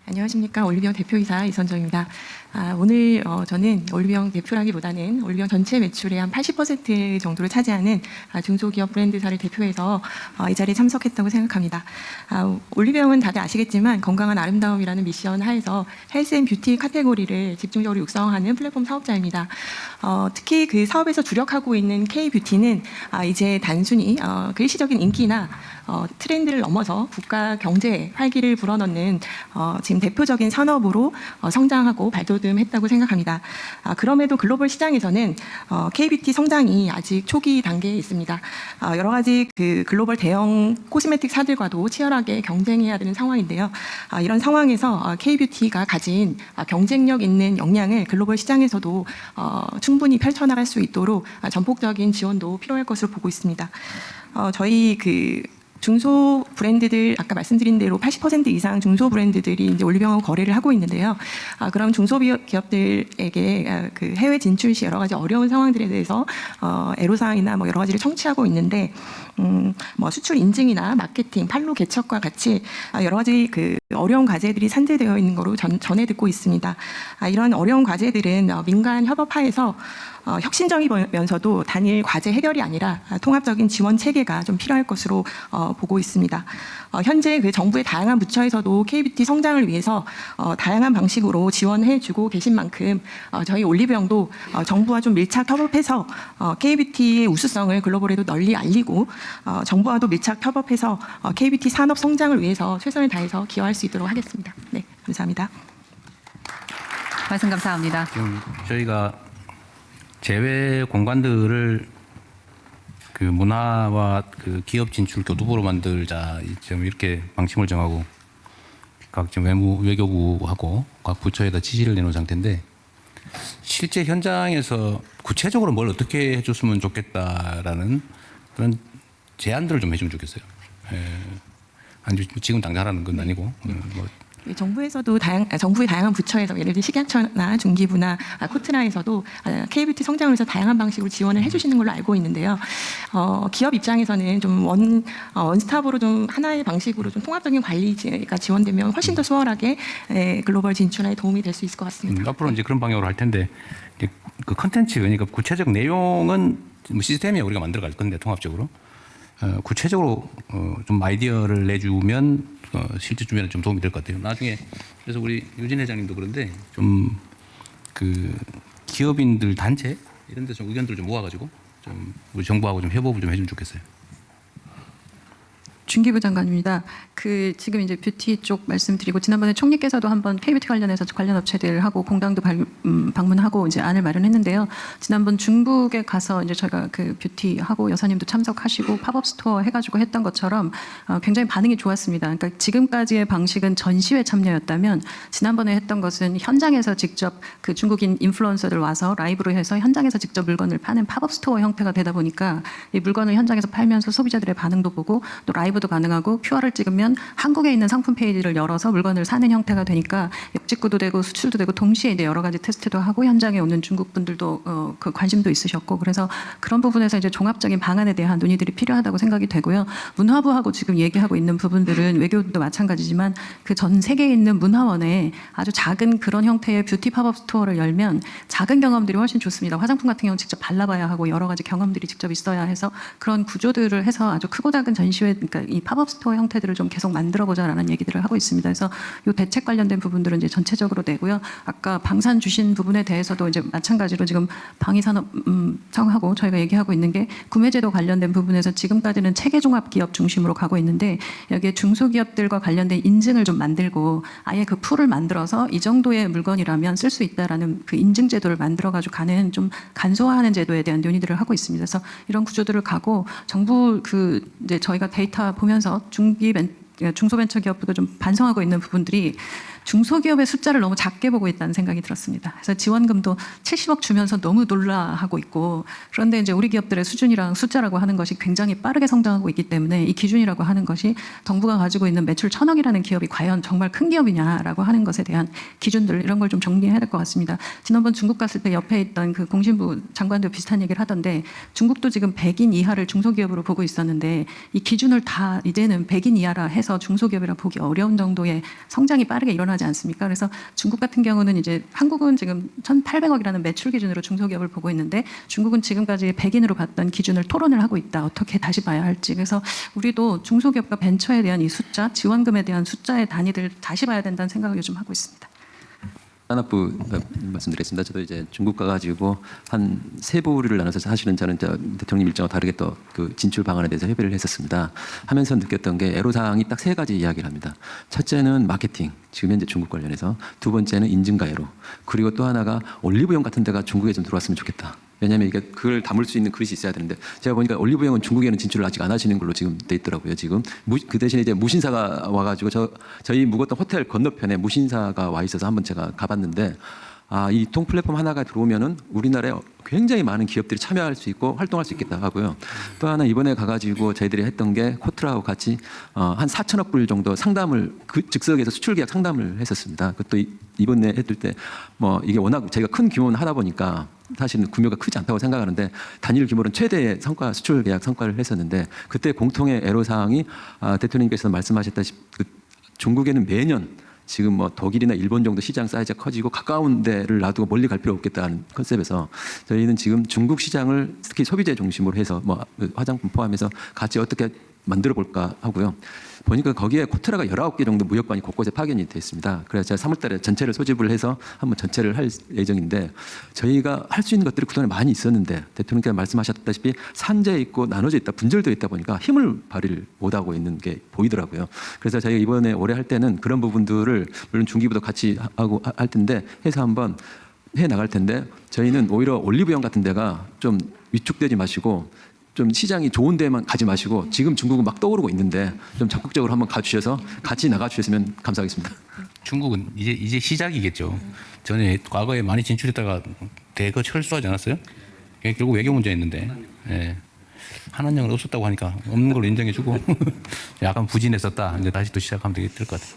안녕하십니까. 올리브영 대표이사 이선정입니다. 오늘 저는 올리브영 대표라기보다는 올리브영 전체 매출의 한 80% 정도를 차지하는 중소기업 브랜드사를 대표해서 이 자리에 참석했다고 생각합니다. 올리브영은 다들 아시겠지만 건강한 아름다움이라는 미션 하에서 헬스 앤 뷰티 카테고리를 집중적으로 육성하는 플랫폼 사업자입니다. 특히 그 사업에서 주력하고 있는 K-뷰티는 이제 단순히 그 일시적인 인기나 트렌드를 넘어서 국가 경제에 활기를 불어넣는 지금 대표적인 산업으로 성장하고 발돋움했다고 생각합니다. 그럼에도 글로벌 시장에서는 K-뷰티 성장이 아직 초기 단계에 있습니다. 여러 가지 그 글로벌 대형 코스메틱 사들과도 치열하게 경쟁해야 되는 상황인데요. 이런 상황에서 K-뷰티가 가진 경쟁력 있는 역량을 글로벌 시장에서도 충분히 펼쳐나갈 수 있도록 전폭적인 지원도 필요할 것으로 보고 있습니다. 저희 그 중소 브랜드들 아까 말씀드린 대로 80% 이상 중소 브랜드들이 이제 올리브영하고 거래를 하고 있는데요. 그럼 중소기업들에게 그 해외 진출 시 여러 가지 어려운 상황들에 대해서 애로사항이나 뭐 여러 가지를 청취하고 있는데 뭐 수출 인증이나 마케팅, 판로 개척과 같이 여러 가지 그 어려운 과제들이 산재되어 있는 거로 전해 듣고 있습니다. 이런 어려운 과제들은 민간 협업하에서 혁신적이면서도 단일 과제 해결이 아니라 통합적인 지원 체계가 좀 필요할 것으로 보고 있습니다. 현재 그 정부의 다양한 부처에서도 K-뷰티 성장을 위해서 다양한 방식으로 지원해주고 계신 만큼 저희 올리브영도 정부와 좀 밀착 협업해서 K-뷰티의 우수성을 글로벌에도 널리 알리고 정부와도 밀착 협업해서 K-뷰티 산업 성장을 위해서 최선을 다해서 기여할 수 있도록 하겠습니다. 네, 감사합니다. 말씀 감사합니다. 지금 저희가 제외 공간들을 그 문화와 그 기업 진출 교두보로 만들자 지금 이렇게 방침을 정하고 각 지금 외교부하고 각 부처에다 지시를 내놓은 상태인데 실제 현장에서 구체적으로 뭘 어떻게 해줬으면 좋겠다라는 그런 제안들을 좀 해주면 좋겠어요. 아니 지금 당장 하라는 건 아니고 뭐. 정부에서도 정부의 다양한 부처에서 예를 들어 식약처나 중기부나 코트라에서도 K-뷰티 성장을 위해서 다양한 방식으로 지원을 해주시는 걸로 알고 있는데요. 기업 입장에서는 좀 원스톱으로 좀 하나의 방식으로 좀 통합적인 관리가 지원되면 훨씬 더 수월하게 글로벌 진출에 도움이 될 수 있을 것 같습니다. 앞으로 이제 그런 방향으로 할 텐데 그 컨텐츠 그러니까 구체적 내용은 뭐 시스템이 우리가 만들어 갈 건데 통합적으로 구체적으로 좀 아이디어를 내주면 실제 주변에 좀 도움이 될 것 같아요. 나중에 그래서 우리 유진 회장님도 그런데 좀 그 기업인들 단체 이런 데서 좀 의견들 좀 모아가지고 좀 우리 정부하고 좀 협업을 좀 해주면 좋겠어요. 중기부 장관입니다. 그 지금 이제 뷰티 쪽 말씀드리고 지난번에 총리께서도 한번 K-뷰티 관련해서 관련 업체들하고 공당도 방문하고 이제 안을 마련했는데요. 지난번 중국에 가서 이제 저희가 그 뷰티하고 여사님도 참석하시고 팝업 스토어 해가지고 했던 것처럼 굉장히 반응이 좋았습니다. 그러니까 지금까지의 방식은 전시회 참여였다면 지난번에 했던 것은 현장에서 직접 그 중국인 인플루언서들 와서 라이브로 해서 현장에서 직접 물건을 파는 팝업 스토어 형태가 되다 보니까 이 물건을 현장에서 팔면서 소비자들의 반응도 보고 또 라이브도 가능하고 QR을 찍으면 한국에 있는 상품 페이지를 열어서 물건을 사는 형태가 되니까 역직구도 되고 수출도 되고 동시에 이제 여러 가지 테스트도 하고 현장에 오는 중국 분들도 그 관심도 있으셨고 그래서 그런 부분에서 이제 종합적인 방안에 대한 논의들이 필요하다고 생각이 되고요. 문화부하고 지금 얘기하고 있는 부분들은 외교도 마찬가지지만 그 전 세계에 있는 문화원에 아주 작은 그런 형태의 뷰티 팝업 스토어를 열면 작은 경험들이 훨씬 좋습니다. 화장품 같은 경우는 직접 발라봐야 하고 여러 가지 경험들이 직접 있어야 해서 그런 구조들을 해서 아주 크고 작은 전시회 그러니까 이 팝업 스토어 형태들을 좀 계속 만들어보자라는 얘기들을 하고 있습니다. 그래서 이 대책 관련된 부분들은 이제 전체적으로 내고요. 아까 방산 주신 부분에 대해서도 이제 마찬가지로 지금 방위산업 청하고 저희가 얘기하고 있는 게 구매제도 관련된 부분에서 지금까지는 체계종합기업 중심으로 가고 있는데 여기에 중소기업들과 관련된 인증을 좀 만들고 아예 그 풀을 만들어서 이 정도의 물건이라면 쓸 수 있다라는 그 인증 제도를 만들어가지고 가는 좀 간소화하는 제도에 대한 논의들을 하고 있습니다. 그래서 이런 구조들을 가고 정부 그 이제 저희가 데이터 보면서 중소벤처기업부도 좀 반성하고 있는 부분들이 중소기업의 숫자를 너무 작게 보고 있다는 생각이 들었습니다. 그래서 지원금도 70억 주면서 너무 놀라하고 있고 그런데 이제 우리 기업들의 수준이랑 숫자라고 하는 것이 굉장히 빠르게 성장하고 있기 때문에 이 기준이라고 하는 것이 정부가 가지고 있는 매출 1,000억이라는 기업이 과연 정말 큰 기업이냐라고 하는 것에 대한 기준들 이런 걸 좀 정리해야 될 것 같습니다. 지난번 중국 갔을 때 옆에 있던 그 공신부 장관도 비슷한 얘기를 하던데 중국도 지금 100인 이하를 중소기업으로 보고 있었는데 이 기준을 다 이제는 100인 이하라 해서 중소기업이라 보기 어려운 정도의 성장이 빠르게 일어나지 중요하지 않습니까? 그래서 중국 같은 경우는 이제 한국은 지금 1,800억이라는 매출 기준으로 중소기업을 보고 있는데 중국은 지금까지 백인으로 봤던 기준을 토론을 하고 있다. 어떻게 다시 봐야 할지. 그래서 우리도 중소기업과 벤처에 대한 이 숫자, 지원금에 대한 숫자의 단위들 다시 봐야 된다는 생각을 요즘 하고 있습니다. 산업부 말씀드리겠습니다. 저도 이제 중국 가가지고 한 세 부를 나눠서 사실은 저는 대통령 일정과 다르게 또 그 진출 방안에 대해서 협의를 했었습니다. 하면서 느꼈던 게 애로사항이 딱 세 가지 이야기를 합니다. 첫째는 마케팅, 지금 현재 중국 관련해서. 두 번째는 인증과 애로. 그리고 또 하나가 올리브영 같은 데가 중국에 좀 들어왔으면 좋겠다. 왜냐하면 이게 그걸 담을 수 있는 그릇이 있어야 되는데 제가 보니까 올리브영은 중국에는 진출을 아직 안 하시는 걸로 지금 돼 있더라고요. 지금 그 대신에 이제 무신사가 와가지고 저희 묵었던 호텔 건너편에 무신사가 와 있어서 한번 제가 가봤는데 이 통 플랫폼 하나가 들어오면은 우리나라에 굉장히 많은 기업들이 참여할 수 있고 활동할 수 있겠다 하고요. 또 하나 이번에 가가지고 저희들이 했던 게 코트라하고 같이 한 4천억 불 정도 상담을 그 즉석에서 수출 계약 상담을 했었습니다. 그것도 이번에 했을 때 뭐 이게 워낙 저희가 큰 규모는 하다 보니까 사실은 규모가 크지 않다고 생각하는데 단일 규모는 최대의 성과 수출 계약 성과를 했었는데 그때 공통의 애로사항이 대통령님께서 말씀하셨다시피 중국에는 매년 지금 뭐 독일이나 일본 정도 시장 사이즈가 커지고 가까운 데를 놔두고 멀리 갈 필요 없겠다는 컨셉에서 저희는 지금 중국 시장을 특히 소비재 중심으로 해서 뭐 화장품 포함해서 같이 어떻게 만들어 볼까 하고요. 보니까 거기에 코트라가 19개 정도 무역관이 곳곳에 파견이 돼 있습니다. 그래서 제가 3월 달에 전체를 소집을 해서 한번 전체를 할 예정인데 저희가 할 수 있는 것들이 그동안에 많이 있었는데 대통령께서 말씀하셨다시피 산재해 있고 나눠져 있다, 분절되어 있다 보니까 힘을 발휘를 못하고 있는 게 보이더라고요. 그래서 저희가 이번에 올해 할 때는 그런 부분들을 물론 중기부도 같이 하고 할 텐데 해서 한번 해 나갈 텐데 저희는 오히려 올리브영 같은 데가 좀 위축되지 마시고 좀 시장이 좋은 데만 가지 마시고 지금 중국은 막 떠오르고 있는데 좀 적극적으로 한번 가주셔서 같이 나가주셨으면 감사하겠습니다. 중국은 이제 시작이겠죠. 전에 과거에 많이 진출했다가 대거 철수하지 않았어요? 그게 결국 외교 문제였는데 예. 한한령은 없었다고 하니까 없는 걸로 인정해주고 약간 부진했었다. 이제 다시 또 시작하면 될 것 같아요.